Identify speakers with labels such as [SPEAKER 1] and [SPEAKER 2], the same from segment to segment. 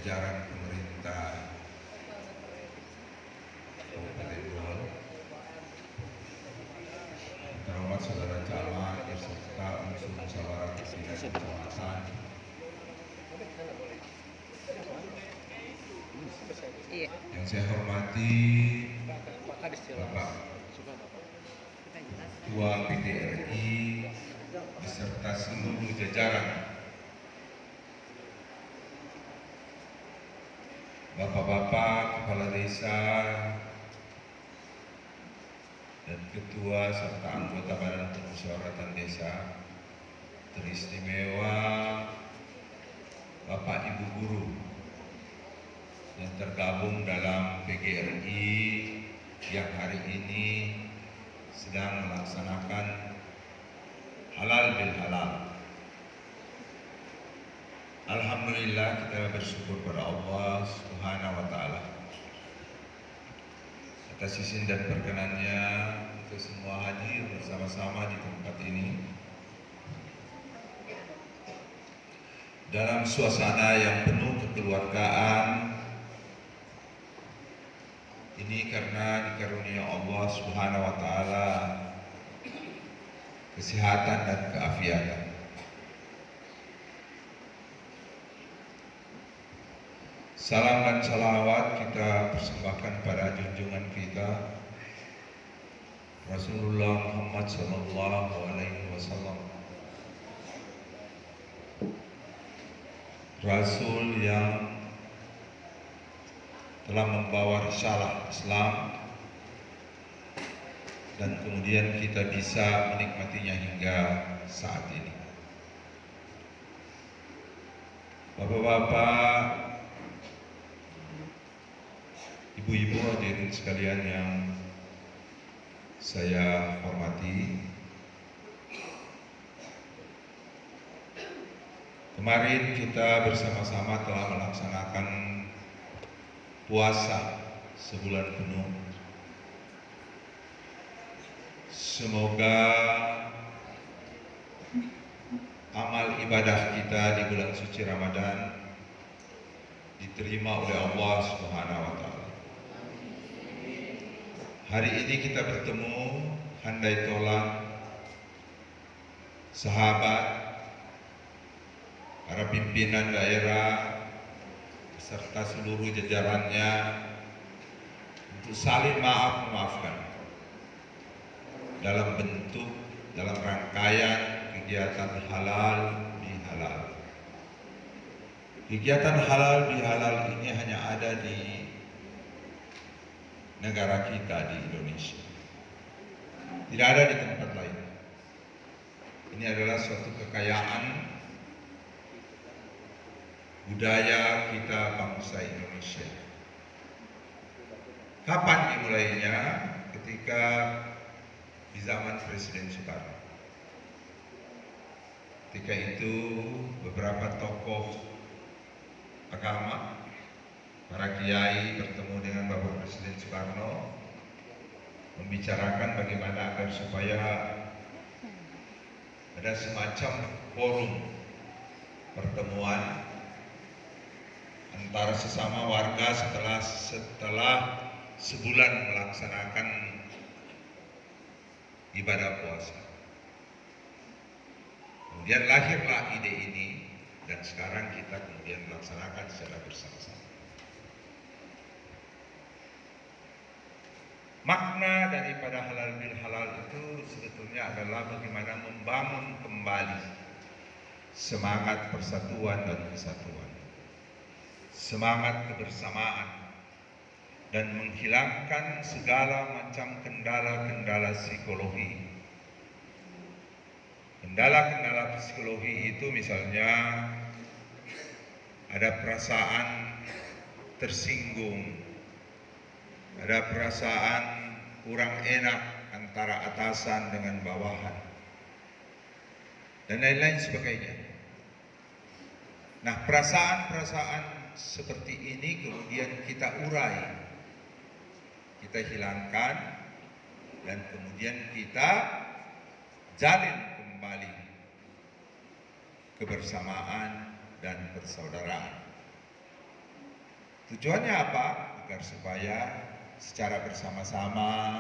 [SPEAKER 1] jajaran pemerintah Kabupaten Goa, terhormat saudara camat beserta unsur musyawarah pimpinan kecamatan, yang saya hormati Bapak Ketua PDRI beserta seluruh jajaran, Bapak-bapak kepala desa dan ketua serta anggota Badan Permusyawaratan Desa, teristimewa Bapak Ibu guru yang tergabung dalam PGRI yang hari ini sedang melaksanakan halal bil halal. Alhamdulillah, kita bersyukur pada Allah Subhanahu wa Ta'ala atas izin dan perkenannya untuk semua hadir bersama-sama di tempat ini dalam suasana yang penuh kekeluargaan. Ini karena dikarunia Allah Subhanahu wa Ta'ala kesehatan dan keafiatan. Salam dan salawat kita persembahkan pada junjungan kita Rasulullah Muhammad sallallahu alaihi wasallam, Rasul yang telah membawa risalah Islam dan kemudian kita bisa menikmatinya hingga saat ini. Bapak-bapak, ibu-ibu hadirin sekalian yang saya hormati, kemarin kita bersama-sama telah melaksanakan puasa sebulan penuh. Semoga amal ibadah kita di bulan suci Ramadan diterima oleh Allah Subhanahu wa Ta'ala. Hari ini kita bertemu handai tolang sahabat, para pimpinan daerah beserta seluruh jajarannya untuk saling memaafkan dalam bentuk, dalam rangkaian kegiatan halal bihalal. Kegiatan halal bihalal ini hanya ada di negara kita di Indonesia, tidak ada di tempat lain. Ini adalah suatu kekayaan budaya kita bangsa Indonesia. Kapan dimulainya? Ketika di zaman Presiden Soekarno. Ketika itu beberapa tokoh agama, para kiai bertemu dengan Bapak Presiden Soekarno membicarakan bagaimana agar supaya ada semacam forum pertemuan antara sesama warga setelah sebulan melaksanakan ibadah puasa. Kemudian lahirlah ide ini dan sekarang kita kemudian melaksanakan secara bersama-sama. Makna daripada halal bil halal itu sebetulnya adalah bagaimana membangun kembali semangat persatuan dan kesatuan, semangat kebersamaan, dan menghilangkan segala macam kendala-kendala psikologi. Kendala-kendala psikologi itu misalnya ada perasaan tersinggung, ada perasaan kurang enak antara atasan dengan bawahan, dan lain-lain sebagainya. Nah, perasaan-perasaan seperti ini kemudian kita urai, kita hilangkan, dan kemudian kita jalin kembali kebersamaan dan persaudaraan. Tujuannya apa? Agar supaya secara bersama-sama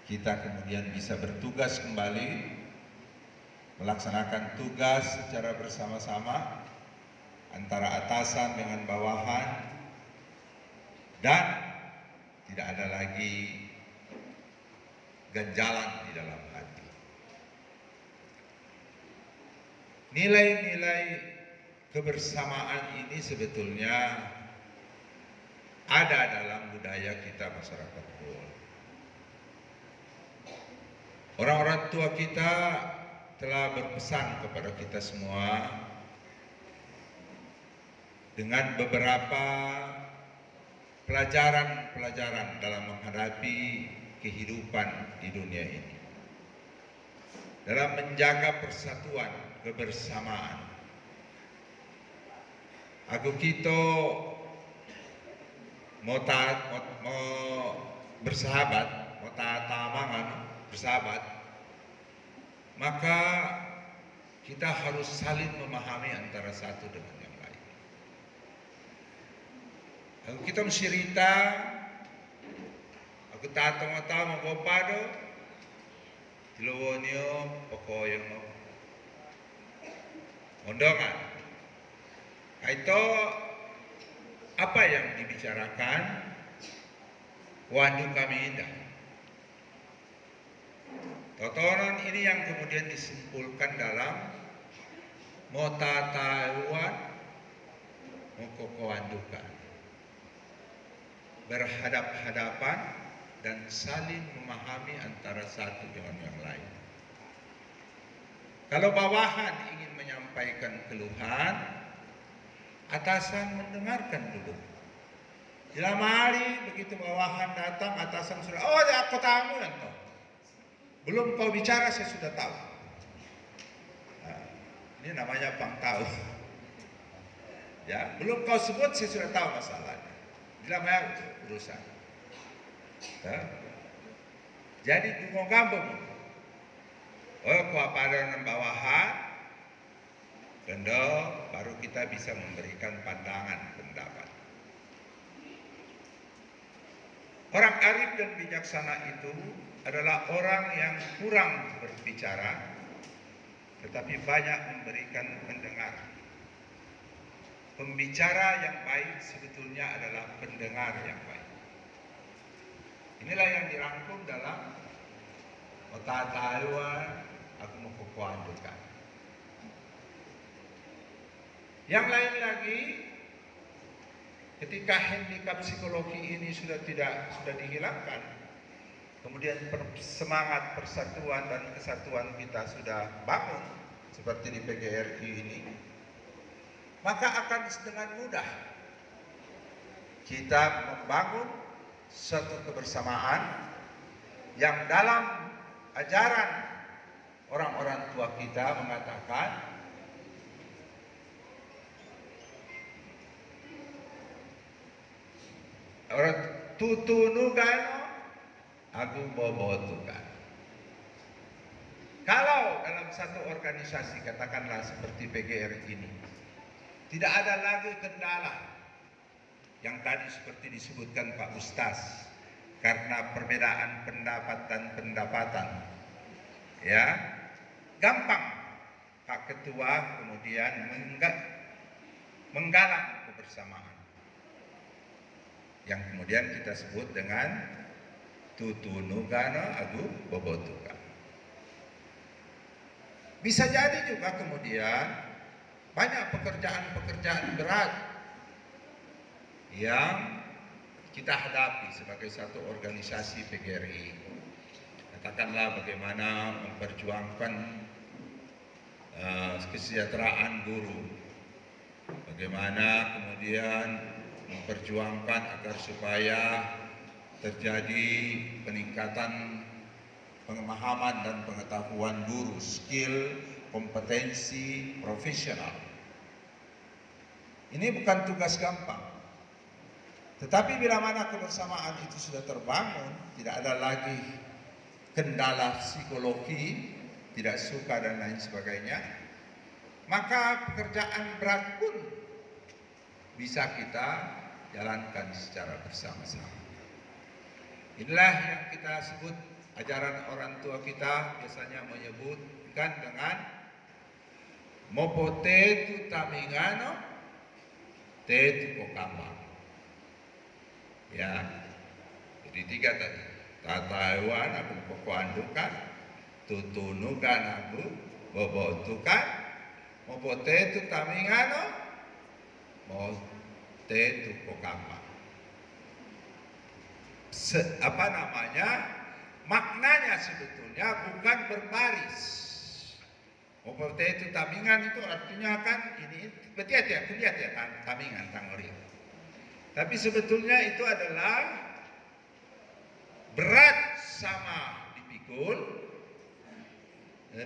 [SPEAKER 1] kita kemudian bisa bertugas kembali, melaksanakan tugas secara bersama-sama antara atasan dengan bawahan, dan tidak ada lagi ganjalan di dalam hati. Nilai-nilai kebersamaan ini sebetulnya ada dalam budaya kita masyarakat Goa. Orang-orang tua kita telah berpesan kepada kita semua dengan beberapa pelajaran-pelajaran dalam menghadapi kehidupan di dunia ini, dalam menjaga persatuan, kebersamaan. Aku kita mau bersahabat, mau tamangan bersahabat, maka kita harus saling memahami antara satu dengan yang lain. Aku kita mencerita, aku tahu mengopado, tilawonyo pokoyo mondongan. Itu apa yang dibicarakan? Waduh kami indah. Totonan ini yang kemudian disimpulkan dalam mota Taiwan mengkokoandukan, berhadap-hadapan dan saling memahami antara satu dengan yang lain. Kalau bawahan ingin menyampaikan keluhan, atasan mendengarkan dulu. Dalam hari begitu bawahan datang, atasan sudah, oh ya aku tamu dan kau. Belum kau bicara saya sudah tahu. Nah, ini namanya pangtau. Ya, belum kau sebut saya sudah tahu masalahnya. Dalam hari urusan. Nah, jadi dungo gambung. Oh, kau apa dengan bawahan? Dan baru kita bisa memberikan pandangan pendapat. Orang arif dan bijaksana itu adalah orang yang kurang berbicara, tetapi banyak memberikan pendengar. Pembicara yang baik sebetulnya adalah pendengar yang baik. Inilah yang dirangkum dalam Kota Taiwan, aku mau kukuandukan. Yang lain lagi, ketika handicap psikologi ini sudah dihilangkan, kemudian semangat persatuan dan kesatuan kita sudah bangun seperti di PGRI ini, maka akan dengan mudah kita membangun suatu kebersamaan yang dalam ajaran orang-orang tua kita mengatakan orang tutunugano aku bobotukan. Kalau dalam satu organisasi, katakanlah seperti PGRI ini, tidak ada lagi kendala yang tadi seperti disebutkan Pak Ustaz, karena perbedaan pendapat dan pendapatan, ya gampang Pak Ketua kemudian menggalang kebersamaan yang kemudian kita sebut dengan tutunugana agu bobotuka. Bisa jadi juga kemudian banyak pekerjaan-pekerjaan berat yang kita hadapi sebagai satu organisasi PGRI. Katakanlah bagaimana memperjuangkan kesejahteraan guru, bagaimana kemudian memperjuangkan agar supaya terjadi peningkatan pemahaman dan pengetahuan guru, skill, kompetensi profesional. Ini bukan tugas gampang. Tetapi bila mana kebersamaan itu sudah terbangun, tidak ada lagi kendala psikologi, tidak suka dan lain sebagainya, maka pekerjaan berat pun bisa kita jalankan secara bersama-sama. Inilah yang kita sebut ajaran orang tua kita biasanya menyebutkan dengan mopo tetu tamingano tetu kokama. Ya, jadi 3 tadi. Tataiwan aku kokoandukan, tutunukan aku bobotukan, mopo tetu tamingano mo tetu kokama. Maknanya sebetulnya bukan berbaris. Mopote itu tamingan itu artinya kan ini lihat ya tamingan tangori. Tapi sebetulnya itu adalah berat sama dipikul,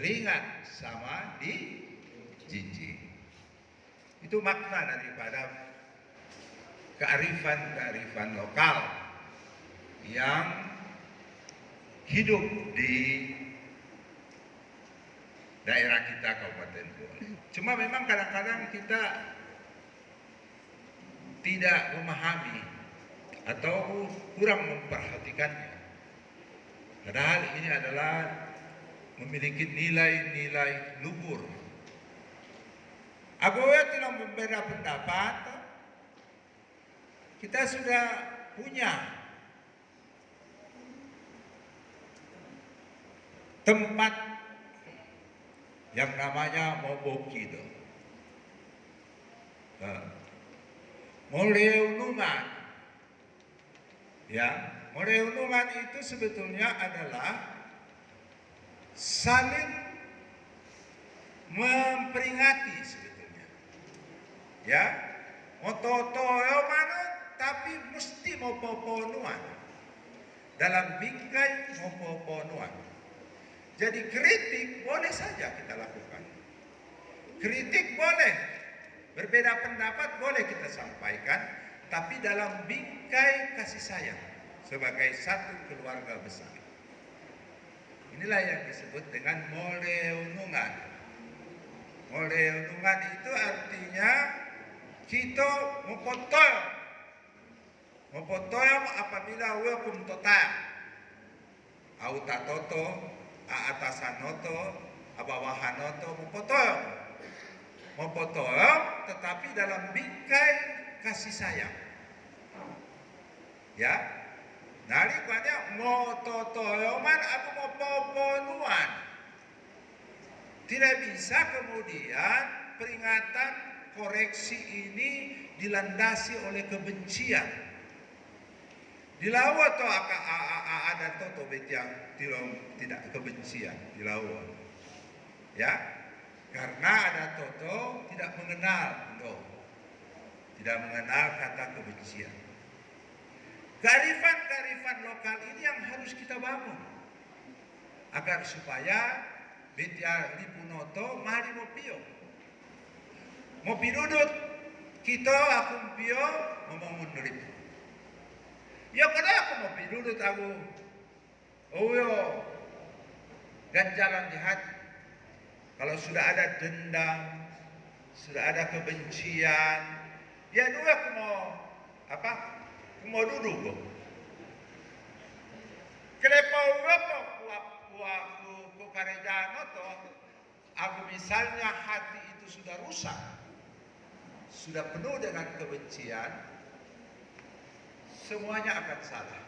[SPEAKER 1] ringan sama dijinjing. Itu makna daripada kearifan lokal yang hidup di daerah kita Kabupaten Goa. Cuma memang kadang-kadang kita tidak memahami atau kurang memperhatikannya. Padahal ini adalah memiliki nilai-nilai luhur. Agoya tidak membeda pendapat. Kita sudah punya tempat yang namanya Mobokido. Moleunungan. Ya, moleunungan itu sebetulnya adalah saling memperingati sebetulnya. Ya, mototoyo mana tapi mesti mopoponuan. Dalam bingkai mopoponuan. Jadi kritik boleh saja kita lakukan. Kritik boleh, berbeda pendapat boleh kita sampaikan, tapi dalam bingkai kasih sayang sebagai satu keluarga besar. Inilah yang disebut dengan moleunungan. Moleunungan itu artinya kita mopotoyo. Mopotoyo apabila wekum total. Autatoto atasanoto, abawahanoto, mopotoyo, tetapi dalam bingkai kasih sayang. Ya, dari banyak mototoyoman aku mopoponuan. Tidak bisa kemudian peringatan koreksi ini dilandasi oleh kebencian. Di lawa to ada toto betiang tidak kebencian di lawa. Ya. Karena ada toto tidak mengenal tidak mengenal kata kebencian. Kearifan lokal ini yang harus kita bangun agar supaya betiang lipunoto mari mopio. Mopidudut kita akung pio ngomong ribu. Ya kada aku mau pidudut aku. Ganjalan di hati. Kalau sudah ada dendam, sudah ada kebencian, ya dulu aku mau Aku mau duduk kok. Kenapa aku karejano toh? Aku misalnya hati itu sudah rusak, sudah penuh dengan kebencian, semuanya akan salah.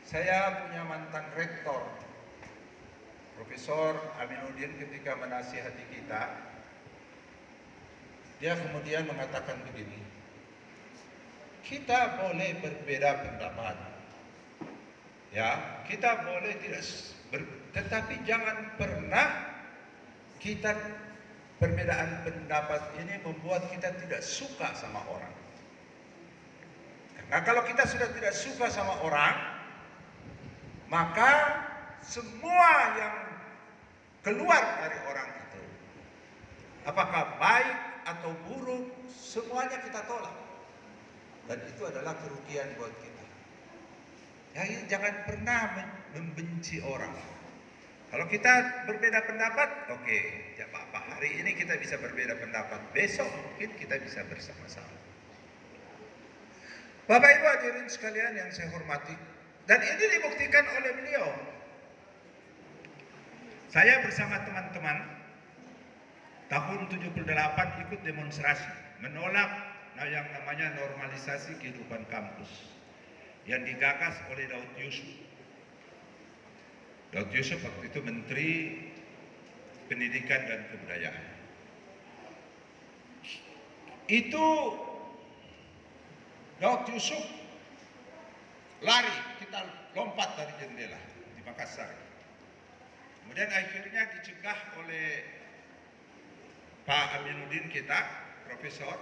[SPEAKER 1] Saya punya mantan rektor, Profesor Aminuddin, ketika menasihati kita, dia kemudian mengatakan begini, kita boleh berbeda pendapat, ya, kita boleh tetapi jangan pernah kita perbedaan pendapat ini membuat kita tidak suka sama orang. Nah, kalau kita sudah tidak suka sama orang, maka semua yang keluar dari orang itu, apakah baik atau buruk, semuanya kita tolak. Dan itu adalah kerugian buat kita. Ya, jangan pernah membenci orang. Kalau kita berbeda pendapat, oke, ya apa-apa. Hari ini kita bisa berbeda pendapat, besok mungkin kita bisa bersama-sama. Bapak Ibu hadirin sekalian yang saya hormati, dan ini dibuktikan oleh beliau. Saya bersama teman-teman tahun 78 ikut demonstrasi menolak yang namanya normalisasi kehidupan kampus yang digagas oleh Daud Yusuf. Daud Yusuf waktu itu Menteri Pendidikan dan Kebudayaan. Itu Daud Yusuf lari, kita lompat dari jendela di Makassar. Kemudian akhirnya dicegah oleh Pak Aminuddin kita, profesor.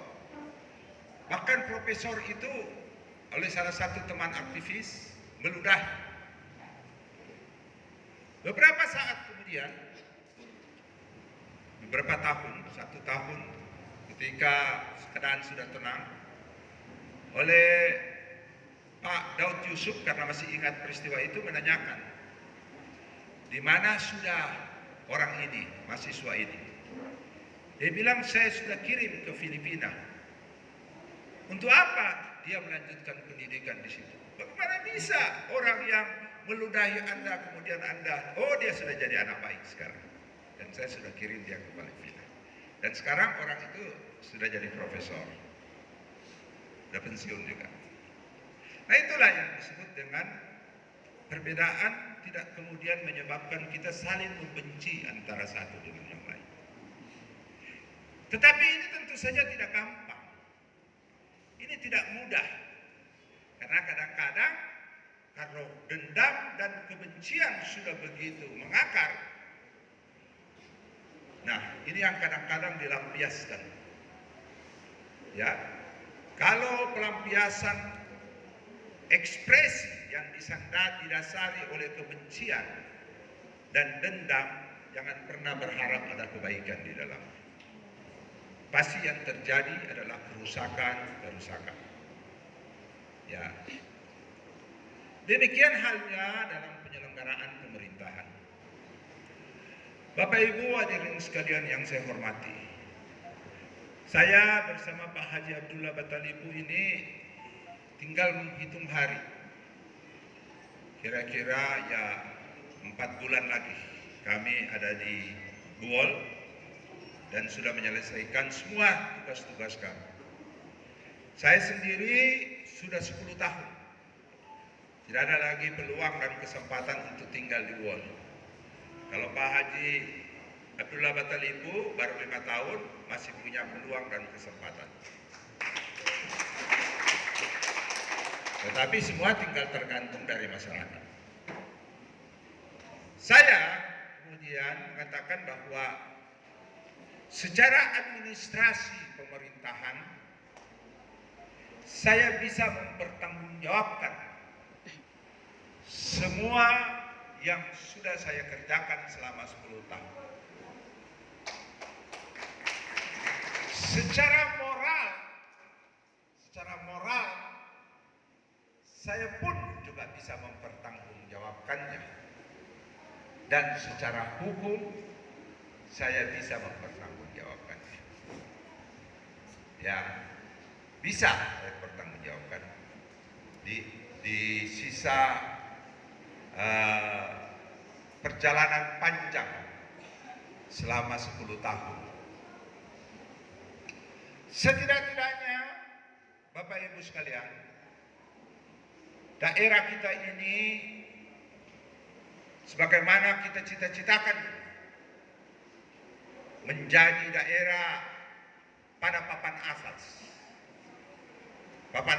[SPEAKER 1] Bahkan profesor itu oleh salah satu teman aktivis meludah. Beberapa saat kemudian, beberapa tahun, 1 tahun, ketika keadaan sudah tenang, oleh Pak Daud Yusuf karena masih ingat peristiwa itu menanyakan, di mana sudah orang ini, mahasiswa ini? Dia bilang, saya sudah kirim ke Filipina. Untuk apa dia melanjutkan pendidikan di situ? Bagaimana bisa orang yang meludahi Anda kemudian Anda, oh dia sudah jadi anak baik sekarang. Dan saya sudah kirim dia ke Filipina. Dan sekarang orang itu sudah jadi profesor. Sudah pensiun juga. Nah itulah yang disebut dengan perbedaan tidak kemudian menyebabkan kita saling membenci antara satu dengan yang lain. Tetapi ini tentu saja tidak gampang. Ini tidak mudah. Karena kadang-kadang kalau dendam dan kebencian sudah begitu mengakar, nah ini yang kadang-kadang dilampiaskan. Ya, kalau pelampiasan ekspresi yang didasari oleh kebencian dan dendam, jangan pernah berharap ada kebaikan di dalam. Pasti yang terjadi adalah kerusakan. Ya. Demikian halnya dalam penyelenggaraan pemerintahan. Bapak Ibu hadirin sekalian yang saya hormati. Saya bersama Pak Haji Abdullah Batalibu ini tinggal menghitung hari. Kira-kira ya 4 bulan lagi kami ada di Buol dan sudah menyelesaikan semua tugas-tugas kami. Saya sendiri sudah 10 tahun. Tidak ada lagi peluang dan kesempatan untuk tinggal di Buol. Kalau Pak Haji Abdullah Batalibu baru 5 tahun masih punya peluang dan kesempatan. Tetapi semua tinggal tergantung dari masyarakat. Saya kemudian mengatakan bahwa secara administrasi pemerintahan saya bisa mempertanggungjawabkan semua yang sudah saya kerjakan selama 10 tahun. Secara moral, saya pun juga bisa mempertanggungjawabkannya. Dan secara hukum, saya bisa mempertanggungjawabkannya. Ya, bisa saya pertanggungjawabkan. Di sisa perjalanan panjang selama 10 tahun. Setidak-tidaknya, Bapak Ibu sekalian, daerah kita ini sebagaimana kita cita-citakan menjadi daerah pada papan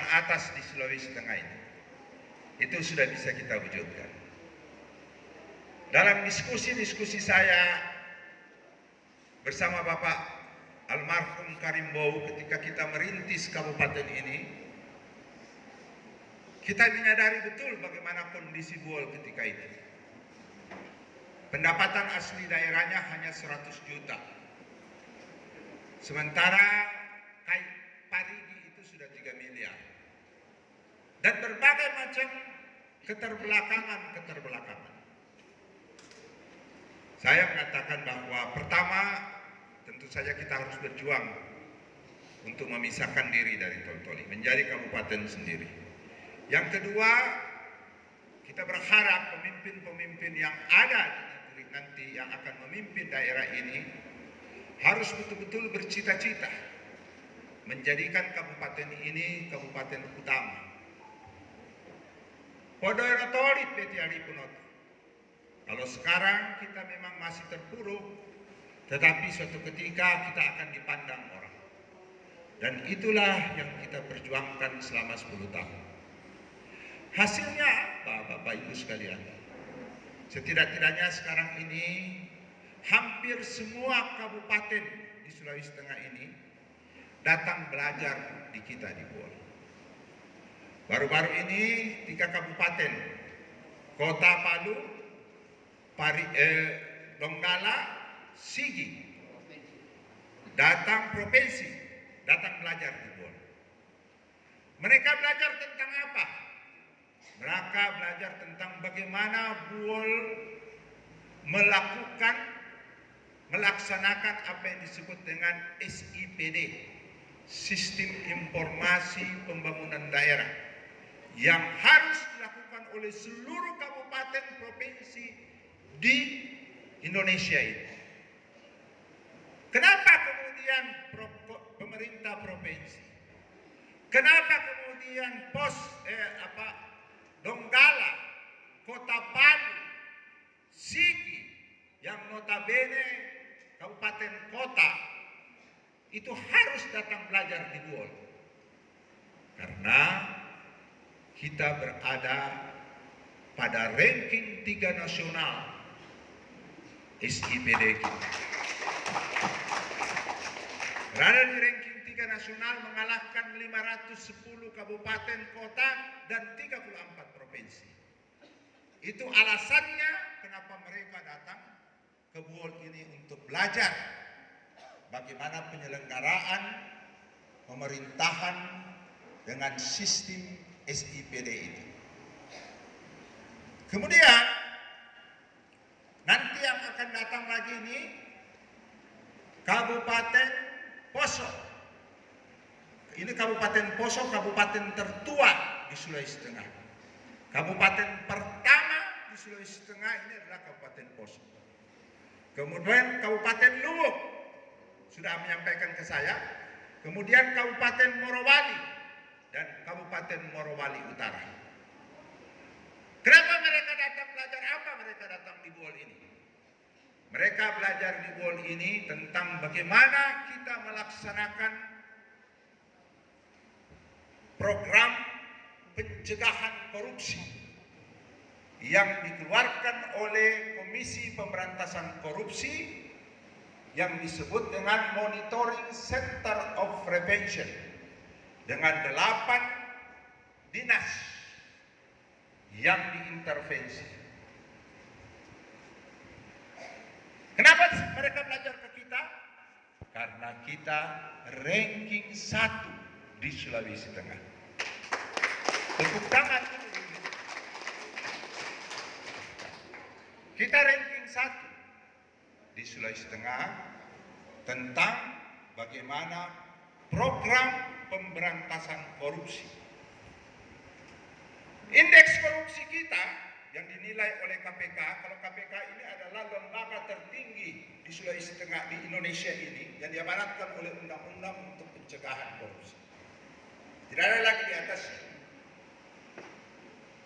[SPEAKER 1] atas di Sulawesi Tengah ini. Itu sudah bisa kita wujudkan. Dalam diskusi saya bersama Bapak almarhum Karim Bow ketika kita merintis kabupaten ini, kita menyadari betul bagaimana kondisi Buol ketika itu. Pendapatan asli daerahnya hanya 100 juta. Sementara Parigi itu sudah 3 miliar. Dan berbagai macam keterbelakangan. Saya mengatakan bahwa pertama tentu saja kita harus berjuang untuk memisahkan diri dari Toltoli, menjadi kabupaten sendiri. Yang kedua, kita berharap pemimpin-pemimpin yang ada di negeri nanti yang akan memimpin daerah ini harus betul-betul bercita-cita menjadikan kabupaten ini kabupaten utama. Podoy torit beti alipunoto. Kalau sekarang kita memang masih terpuruk, tetapi suatu ketika kita akan dipandang orang. Dan itulah yang kita perjuangkan selama 10 tahun. Hasilnya apa, Bapak Ibu sekalian? Setidak-tidaknya sekarang ini hampir semua kabupaten di Sulawesi Tengah ini datang belajar di kita di Buol. Baru-baru ini 3 kabupaten, Kota Palu, Donggala, Sigi, datang provinsi, datang belajar di Buol. Mereka belajar tentang apa? Mereka belajar tentang bagaimana Buol melaksanakan apa yang disebut dengan SIPD, Sistem Informasi Pembangunan Daerah, yang harus dilakukan oleh seluruh kabupaten provinsi di Indonesia ini. Kenapa kemudian pemerintah provinsi? Kenapa kemudian Donggala, Kota Palu, Sigi, yang notabene kabupaten kota itu harus datang belajar di Buol? Karena kita berada pada ranking 3 nasional SIPD kita. Berada di ranking 3 nasional, mengalahkan 510 kabupaten kota dan 34 provinsi. Itu alasannya kenapa mereka datang ke Buol ini untuk belajar bagaimana penyelenggaraan pemerintahan dengan sistem SIPD itu. Kemudian nanti yang akan datang lagi ini Kabupaten Poso. Ini Kabupaten Poso, kabupaten tertua di Sulawesi Tengah. Kabupaten pertama di Sulawesi Tengah ini adalah Kabupaten Poso. Kemudian Kabupaten Luwuk sudah menyampaikan ke saya. Kemudian Kabupaten Morowali dan Kabupaten Morowali Utara. Kenapa mereka datang belajar? Apa mereka datang di Buol ini? Mereka belajar di Buol ini tentang bagaimana kita melaksanakan program pencegahan korupsi yang dikeluarkan oleh Komisi Pemberantasan Korupsi yang disebut dengan Monitoring Center of Prevention dengan 8 dinas yang diintervensi. Kenapa mereka belajar ke kita? Karena kita ranking 1 di Sulawesi Tengah. Tepuk tangan. Kita ranking 1 di Sulawesi Tengah tentang bagaimana program pemberantasan korupsi. Indeks korupsi kita yang dinilai oleh KPK, kalau KPK ini adalah lembaga tertinggi di Sulawesi Tengah, di Indonesia ini, yang diamanatkan oleh undang-undang untuk pencegahan korupsi. Tidak ada lagi di atas.